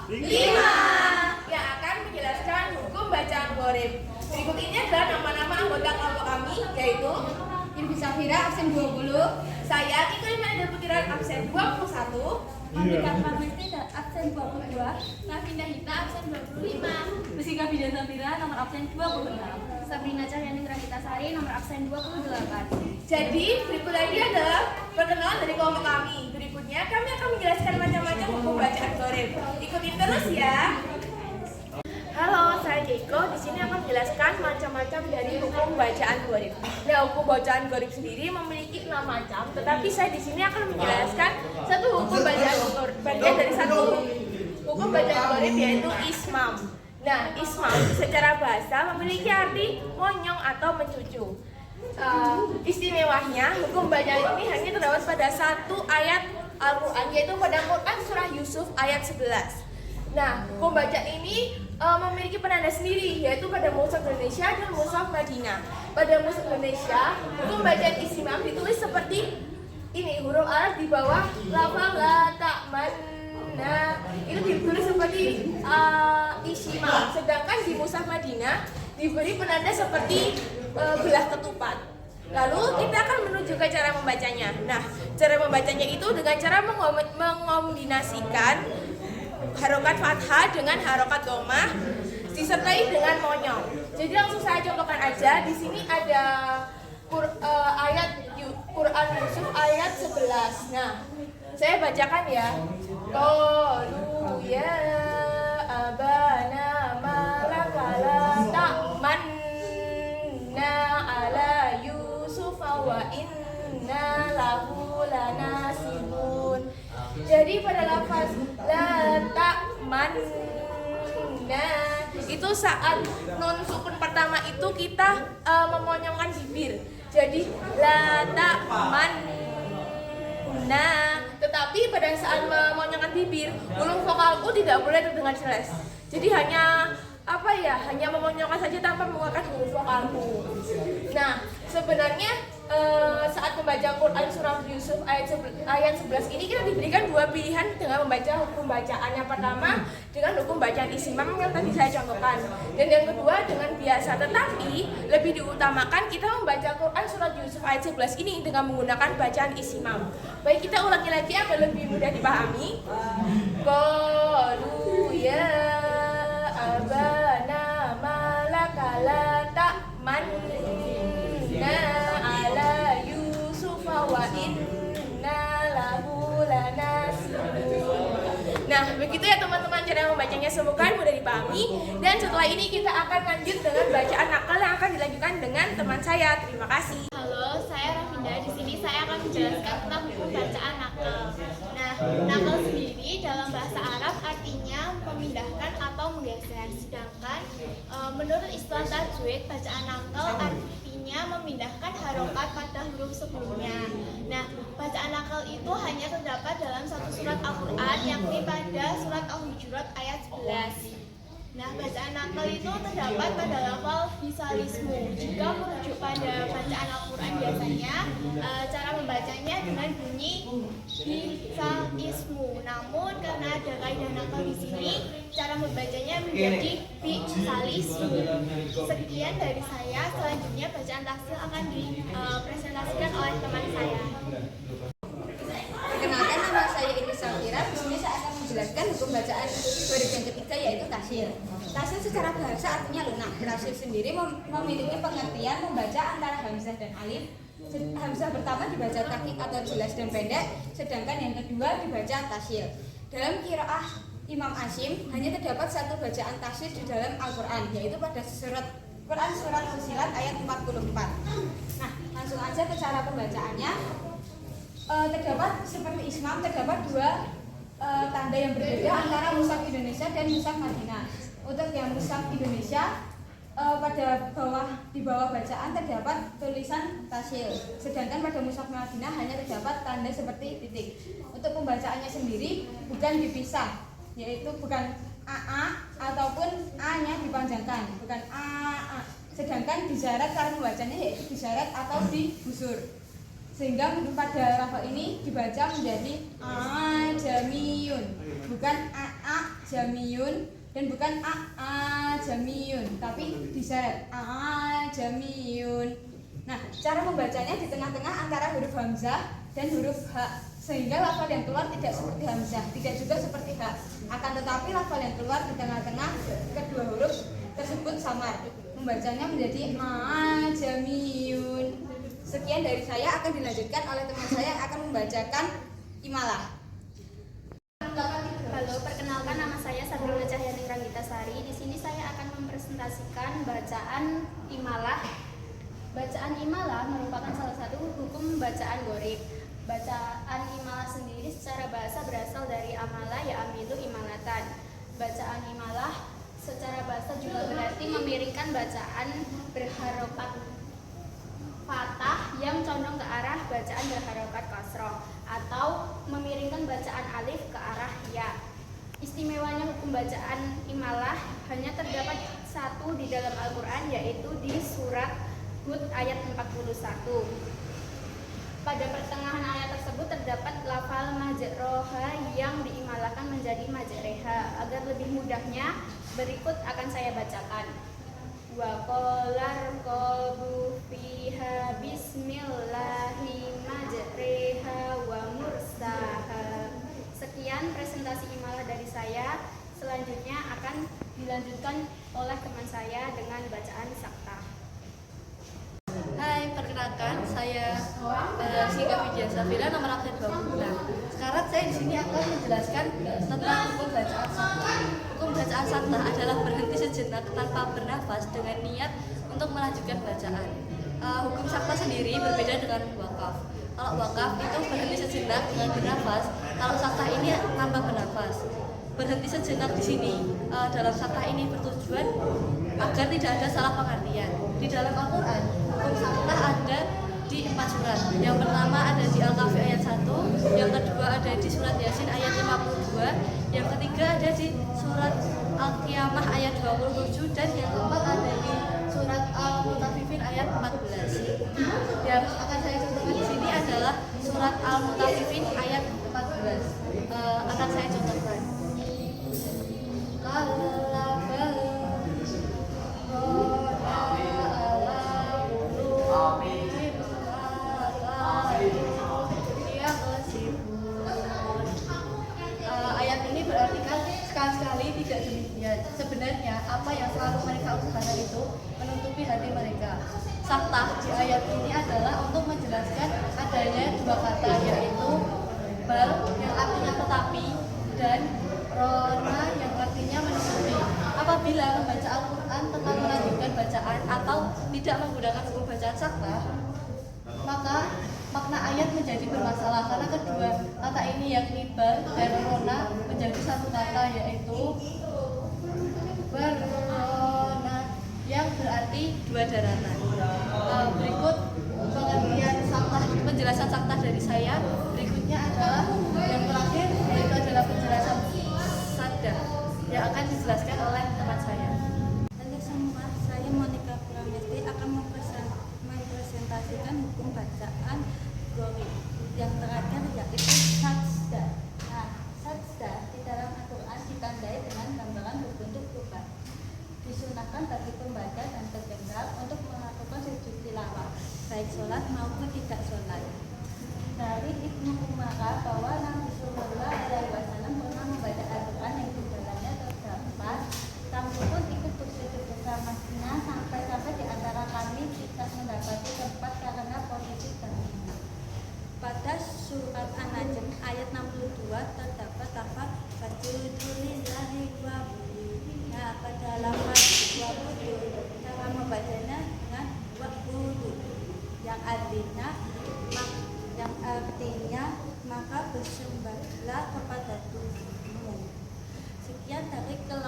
5 yang akan menjelaskan hukum bacaan gharib. Berikut ini adalah nama-nama anggota kelompok kami, yaitu Irfi Safira absen 20, saya Iko Iman Putiran absen 21, Monika Farmesti absen 22, Navinda Hita absen 25, Rizika Bidan Safira nomor absen 26, Sabrina Cahyani Rahitasari nomor absen 28. Jadi berikut lagi adalah perkenalan dari kelompok kami. Berikutnya kami akan menjelaskan macam-macam hukum bacaan gharib. Ikuti terus ya. Halo, saya Keiko. Di sini akan menjelaskan macam-macam dari hukum bacaan gharib. Nah, hukum bacaan gharib sendiri memiliki 6 macam, tetapi saya di sini akan menjelaskan satu hukum bacaan bagian dari satu hukum bacaan gharib, yaitu ismam. Nah, ismam secara bahasa memiliki arti monyong atau mencucu. Istimewanya, hukum bacaan ini hanya terdapat pada satu ayat Al-Quran, yaitu pada Quran surah Yusuf ayat 11. Nah, hukum bacaan ini memiliki penanda sendiri, yaitu pada mushaf Indonesia dan mushaf Madinah. Pada mushaf Indonesia, hukum bacaan istimam ditulis seperti ini, huruf Arab di bawah lafal la ta'manna itu ditulis seperti istimam. Sedangkan di mushaf Madinah diberi penanda seperti belah ketupat. Lalu kita akan menuju ke cara membacanya. Nah, cara membacanya itu dengan cara mengombinasikan harokat fathah dengan harokat dhammah disertai dengan monyong. Jadi langsung saya contohkan aja. Di sini ada ayat Quran Yusuf ayat 11. Nah, saya bacakan ya. Qalu ya abana malakala ta'manna ala Yusuf wa inna lahu lanasibun. Jadi pada lafaz la ta'manna itu saat nun sukun pertama itu kita memonyongkan bibir. Jadi la ta'manna. Tetapi pada saat memonyongkan bibir, huruf vokalku tidak boleh terdengar jelas. Jadi hanya hanya memonyongkan saja tanpa mengeluarkan huruf vokalku. Nah, sebenarnya saat membaca Quran surah Yusuf ayat 11 ini kita diberikan dua pilihan dengan membaca hukum bacaan. Yang pertama dengan hukum bacaan istimam yang tadi saya contohkan, dan yang kedua dengan biasa. Tetapi lebih diutamakan kita membaca Quran surah Yusuf ayat 11 ini dengan menggunakan bacaan istimam. Baik, kita ulangi lagi agar lebih mudah dipahami. Qalu ya abana malakala ta'manna ala Yusuf wa inna lahu lanasibun. Nah, begitu ya teman-teman cara membacanya, semoga mudah dipahami. Dan setelah ini kita akan lanjut dengan bacaan nakal yang akan dilanjutkan dengan teman saya. Terima kasih. Halo, saya Rafinda. Di sini saya akan menjelaskan tentang hukum bacaan nakal. Nah, nakal sendiri dalam bahasa Arab artinya memindahkan atau menggeser. Sedangkan menurut istilah tajwid, bacaan nakal artinya memindahkan harokat pada huruf sebelumnya. Nah, bacaan nakal itu hanya terdapat dalam satu surat Al-Quran, yakni pada surat Al-Hujurat ayat 11. Nah, bacaan nakal itu terdapat pada lafal bisalismu. Jika merujuk pada bacaan Al-Quran biasanya cara membacanya dengan bunyi bisalismu. Namun karena ada kaidah nakal di sini, cara membacanya menjadi bisalismu. Sekian dari saya. Selanjutnya bacaan tahsil akan dipresentasikan oleh teman saya. Perkenalkan, nama saya Irfi Safira. Di sini saya akan menjelaskan hukum bacaan gharib yang ketiga, yaitu tahsil. Tahsil secara bahasa artinya lunak. Tahsil sendiri memiliki pengertian membaca antara hamzah dan alif. Hamzah pertama dibaca takik atau jelas dan pendek, sedangkan yang kedua dibaca tahsil. Dalam qiraah Imam Asyim hanya terdapat satu bacaan tahsil di dalam Al-Quran, yaitu pada Quran surat Fussilat ayat 44. Nah, langsung aja ke cara pembacaannya. Terdapat seperti ismam, terdapat dua tanda yang berbeda antara mushaf Indonesia dan mushaf Madinah. Untuk yang mushaf Indonesia, di bawah bacaan terdapat tulisan tahsil, sedangkan pada mushaf Madinah hanya terdapat tanda seperti titik. Untuk pembacaannya sendiri bukan dipisah, yaitu bukan AA ataupun A-nya dipanjangkan, bukan A. Sedangkan disyarat cara membacanya yaitu disyarat atau digusur. Sehingga pada lafal ini dibaca menjadi ajamiyun, bukan a jamiyun dan bukan jamiyun, tapi diseret jamiyun. Nah, cara membacanya di tengah-tengah antara huruf hamzah dan huruf ha, sehingga lafal yang keluar tidak seperti hamzah, tidak juga seperti ha. Akan tetapi lafal yang keluar di tengah-tengah kedua huruf tersebut samar. Membacanya menjadi jamiyun. Sekian dari saya, akan dilanjutkan oleh teman saya yang akan membacakan imalah. Halo, perkenalkan nama saya Sabrina Cahyani Ranggitasari. Di sini saya akan mempresentasikan bacaan imalah. Bacaan imalah merupakan salah satu hukum bacaan gharib. Bacaan imalah sendiri secara bahasa berasal dari amalah ya'amilu imalatan. Bacaan imalah secara bahasa juga berarti memiringkan bacaan berharokat fathah yang condong ke arah bacaan berharokat kasroh, atau memiringkan bacaan alif ke arah ya. Istimewanya hukum bacaan imalah hanya terdapat satu di dalam Al-Quran, yaitu di surat Hud ayat 41. Pada pertengahan ayat tersebut terdapat lafal majroha yang diimalahkan menjadi majreha. Agar lebih mudahnya, berikut akan saya bacakan. Wa qolar qabu fiha bismillahi majreha wa mursaha. Sekian presentasi imalah dari saya. Selanjutnya akan dilanjutkan oleh teman saya dengan bacaan sakta. Hai, perkenalkan saya Sika Widya Safira, nomor absen 26. Sekarang saya di sini akan menjelaskan tentang hukum bacaan sakta. Hukum bacaan sakta adalah berhenti sejenak tanpa bernafas dengan niat untuk melanjutkan bacaan. Hukum sakta sendiri berbeda dengan wakaf. Kalau wakaf itu berhenti sejenak dengan bernafas, kalau sakta ini tanpa bernafas. Berhenti sejenak di sini dalam sakta ini bertujuan agar tidak ada salah pengertian. Di dalam Al-Quran, hukum sakta ada di 4 surat. Yang pertama ada di Al-Kahfi ayat 1, yang kedua ada di surat Yasin ayat 52, yang ketiga ada di surat Al-Qiyamah ayat 27, dan yang keempat ada di surat Al-Mutaffifin ayat 14. Yang akan saya contohkan di sini adalah surat Al-Mutaffifin ayat 14. Akan saya contohkan. Ayat ini berartikan sekali-sekali tidak demikian. Sebenarnya apa yang selalu mereka usahakan itu menutupi hati mereka. Sakta di ayat ini adalah untuk menjelaskan adanya dua kata, yaitu bal yang artinya tetapi dan rona yang artinya menutupi. Apabila membaca Al-Quran tentang melanjutkan bacaan atau tidak menggunakan hukum bacaan sakta, maka makna ayat menjadi bermasalah karena kedua kata ini yakni bal dan rona menjadi satu kata, yaitu berrona yang berarti dua daratan. Berikut pengertian sakta, penjelasan sakta dari saya. Berikutnya adalah yang terakhir, yaitu adalah penjelasan sadda yang akan dijelaskan oleh teman saya. Halo semua, saya Monica Pramesti akan mempresentasikan hukum bacaan gharib. Yang terakhir yaitu sajda. Nah, sajda di dalam Al-Quran ditandai dengan gambaran berbentuk kubah. Disunahkan bagi pembaca dan pendengar untuk melakukan sujud tilawah, baik sholat maupun tidak sholat. Dari Ibnu Umar bahwa Nabi Sallallahu Alaihi Wasallam pernah membaca Al-Quran yang di dalamnya terdapat kami pun ikut bersujud bersamanya sampai di antara kami tidak mendapati tempat karena posisi terhina. Pada surat An-Najm ayat 62 terdapat lafaz fajudulillahi wa'budu. Nah, pada lafaz wa'budu cara membacanya dengan wa'budu yang artinya maka bersembahlah kepada Tuhanmu. Sekian dari kelas